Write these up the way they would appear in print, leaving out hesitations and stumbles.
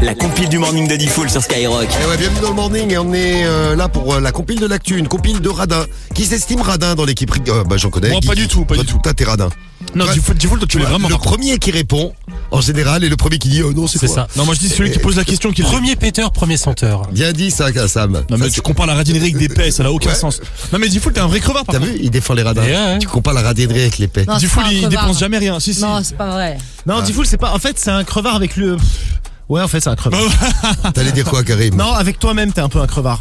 La compile du morning de Diffoul sur Skyrock. Eh ouais, bienvenue dans le morning et on est là pour la compile de l'actu, une compile de radin. Qui s'estime radin dans l'équipe? J'en connais. Moi, pas du tout, pas du tout. Toi, t'es radin. Non, Ouais. Diffoul, toi, tu l'es vraiment. Le premier qui répond, en général, et le premier qui dit non, c'est C'est quoi ça. Non, moi je dis celui qui pose la question qui Premier péteur, premier senteur. Bien dit ça, Sam. Non, mais Ça, tu compares la radinerie avec des paix, ça n'a aucun Ouais. sens. Non, mais Diffoul, t'es un vrai crevard par T'as contre. vu, il défend les radins. Ouais. Tu compares la radinerie avec l'épée. Non, c'est Diffoul, pas un il crevard. dépense jamais rien. Si, si. Non, c'est pas vrai. Non, Diffoul, c'est pas. En fait, c'est un crevard avec le. Ouais, en fait, c'est un crevard. T'allais dire quoi, Karim? Non, avec toi-même, t'es un peu un crevard.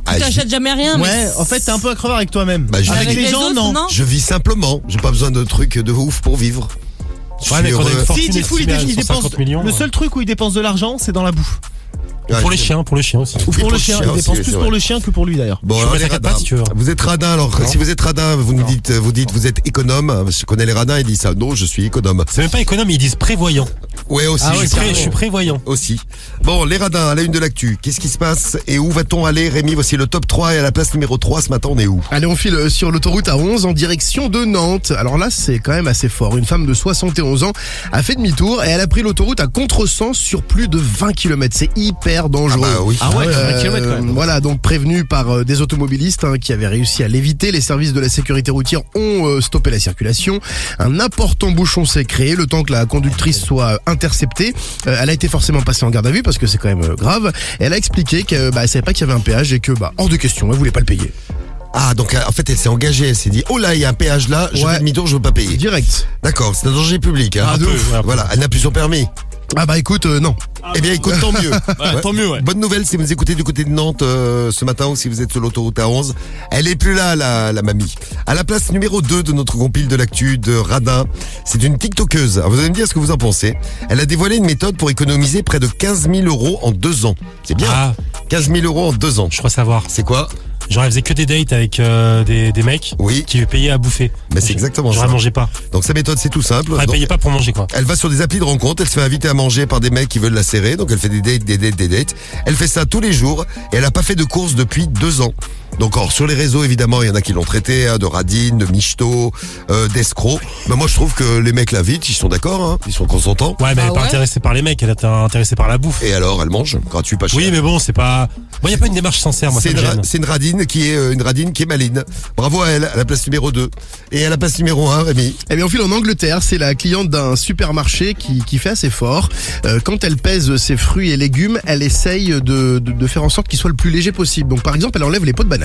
Ah, Tu je, t'achètes jamais rien, mais. Ouais, en fait, t'es un peu un crevard avec toi-même. Bah, je- avec Avec les gens, autres, non. je vis simplement. J'ai pas besoin de trucs de ouf pour vivre. Je Ouais, suis mais quand on a une heureux. fortune Si, Diffoul, estimée à il dépense. 150 millions. Le seul truc où il dépense de l'argent, c'est dans la bouffe. Ouais, Pour les je- chiens aussi. Ou Oui, pour le chien. Il aussi, dépense c'est plus vrai. pour le chien que pour lui d'ailleurs. Bon, Je alors, peux les mettre à quatre radins. pattes, si tu veux. Vous êtes radin, alors Non. si vous êtes radin, vous dites vous êtes économe. Je connais les radins, ils disent ça. Non, je suis économe. C'est même pas économe, ils disent prévoyant. Ouais, aussi. Je suis prévoyant. Aussi. Bon, les radins, à la une de l'actu. Qu'est-ce qui se passe et où va-t-on aller, Rémi? Voici le top 3 et à la place numéro 3 ce matin, on est où? Allez, on file sur l'autoroute A11 en direction de Nantes. Alors là, c'est quand même assez fort. Une femme de 71 ans a fait demi-tour et elle a pris l'autoroute à contresens sur plus de 20 km. C'est hyper dangereux. Ah bah oui. Ah ouais, 20 km quand même. Voilà, donc prévenu par des automobilistes qui avaient réussi à l'éviter. Les services de la sécurité routière ont stoppé la circulation. Un important bouchon s'est créé le temps que la conductrice soit interceptée. Elle a été forcément passée en garde à vue parce que c'est quand même grave. Et elle a expliqué qu'elle savait pas qu'il y avait un péage et que hors de question, elle voulait pas le payer. Ah, donc en fait, elle s'est engagée. Elle s'est dit, oh là, il y a un péage là, je Ouais. fais demi-tour, je veux pas payer. Direct. D'accord, c'est un danger public. Hein. Ah, de ouf. Ouais, Voilà, elle n'a plus son permis. Ah bah écoute, non. Eh bien, écoute, tant mieux. Ouais, tant mieux, ouais. Bonne nouvelle si vous écoutez du côté de Nantes ce matin ou si vous êtes sur l'autoroute A11. Elle est plus là, la mamie. À la place numéro 2 de notre compile de l'actu de Radin, c'est une TikTokeuse. Alors, vous allez me dire ce que vous en pensez. Elle a dévoilé une méthode pour économiser près de 15 000 euros en 2 ans. C'est bien. Ah, 15 000 euros en 2 ans. je crois savoir. C'est quoi? Genre, elle faisait que des dates avec des mecs Oui. qui lui payaient à bouffer. Mais c'est exactement Genre, ça. elle mangeait pas. Donc sa méthode, c'est tout simple. Enfin, elle Donc, payait pas pour manger, quoi. elle va sur des applis de rencontre, elle se fait inviter à manger par des mecs qui veulent la serrer, donc elle fait des dates. Elle fait ça tous les jours et elle a pas fait de courses depuis 2 ans. Donc or, sur les réseaux, évidemment, il y en a qui l'ont traité de radine, de michto, d'escroc. Mais moi, je trouve que les mecs l'invitent, ils sont d'accord, hein, ils sont consentants. Ouais, mais elle est Ah pas ouais intéressée par les mecs, elle est intéressée par la bouffe. Et alors, elle mange, gratuit, pas cher. Oui, mais bon, c'est pas. Moi, y a pas une démarche sincère, moi, ça C'est me gêne. c'est une radine qui est maline. Bravo à elle, à la place numéro 2. Et à la place numéro 1, Rémi. Eh bien, on file en Angleterre. C'est la cliente d'un supermarché qui fait assez fort. Quand elle pèse ses fruits et légumes, elle essaye de faire en sorte qu'ils soient le plus léger possible. Donc, par exemple, elle enlève les pots de banane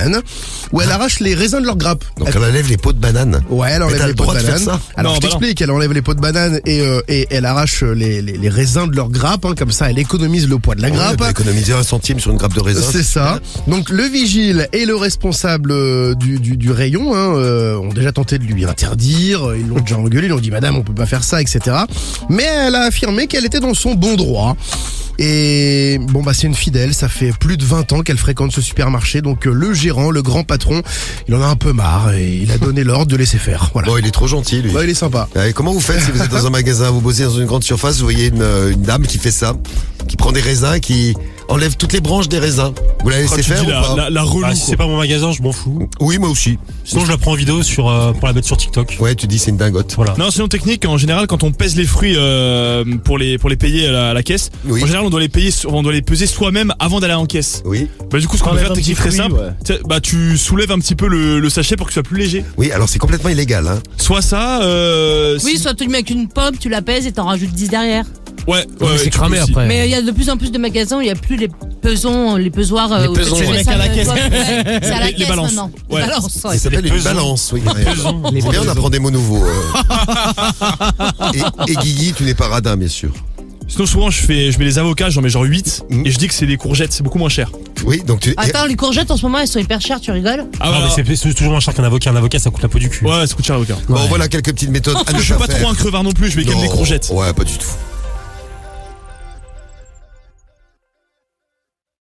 ou elle arrache les raisins de leur grappe. Donc elle enlève les pots de banane. Ouais, elle Mais enlève t'as les le pots de droit de faire banane. ça? Alors, Non, je bah non. t'explique, elle enlève les pots de banane et elle arrache les raisins de leur grappe. Comme ça, elle économise le poids de la Ouais, grappe. elle peut économiser 1 centime sur une grappe de raisin. C'est ça. Donc le vigile et le responsable du rayon ont déjà tenté de lui interdire. Ils l'ont déjà engueulé, ils l'ont dit madame on peut pas faire ça, etc. Mais elle a affirmé qu'elle était dans son bon droit. Et bon c'est une fidèle, ça fait plus de 20 ans qu'elle fréquente ce supermarché. Donc le gérant, le grand patron, il en a un peu marre et il a donné l'ordre de laisser faire. Voilà. Bon, il est trop gentil, lui. Bah, il est sympa. Comment vous faites si vous êtes dans un magasin, vous bossez dans une grande surface, vous voyez une dame qui fait ça, qui prend des raisins, qui enlève toutes les branches des raisins. Vous la laissez Tu faire dis ou pas la relou, Bah, si c'est quoi. pas mon magasin, je m'en fous. Oui, moi aussi. Sinon, je la prends en vidéo pour la mettre sur TikTok. Ouais, tu dis c'est une dingote. Voilà. Non, sinon technique, en général, quand on pèse les fruits pour les payer à la caisse, Oui. en général, on doit les peser soi-même avant d'aller en caisse. Oui. Bah du coup, ce qu'on peut Enlève faire, un technique petit très fruit, simple, ouais. bah tu soulèves un petit peu le sachet pour qu'il soit plus léger. Oui, alors c'est complètement illégal, hein. Soit ça, Oui, si- soit tu le mets avec une pomme, tu la pèses et t'en rajoutes 10 derrière. ouais, mais c'est tu cramé peux aussi. après. Mais il y a de plus en plus de magasins où il n'y a plus les pesoirs. Les où pesons, tu ouais. mets ça À la dans le caisse. doigt. Ouais, c'est à la Les caisse balances. maintenant. Ouais. Les balances, ouais. Ça s'appelle une pesons. balance, oui. Les C'est bien, on pesons. apprend des mots nouveaux. Et Guigui, tu n'es pas radin, bien sûr. Sinon, souvent, je mets les avocats, j'en mets genre 8, Mhm. et je dis que c'est des courgettes, c'est beaucoup moins cher. Oui, donc tu. Attends, les courgettes en ce moment elles sont hyper chères, tu rigoles? Ah Non, voilà. mais c'est toujours moins cher qu'un avocat. Un avocat, ça coûte la peau du cul. Ouais, ça coûte cher l'avocat. Bon, voilà quelques petites méthodes à Parce ne que je suis pas pas faire. trop un crevard non plus, je mets quand même des Non. courgettes. Ouais, pas du tout.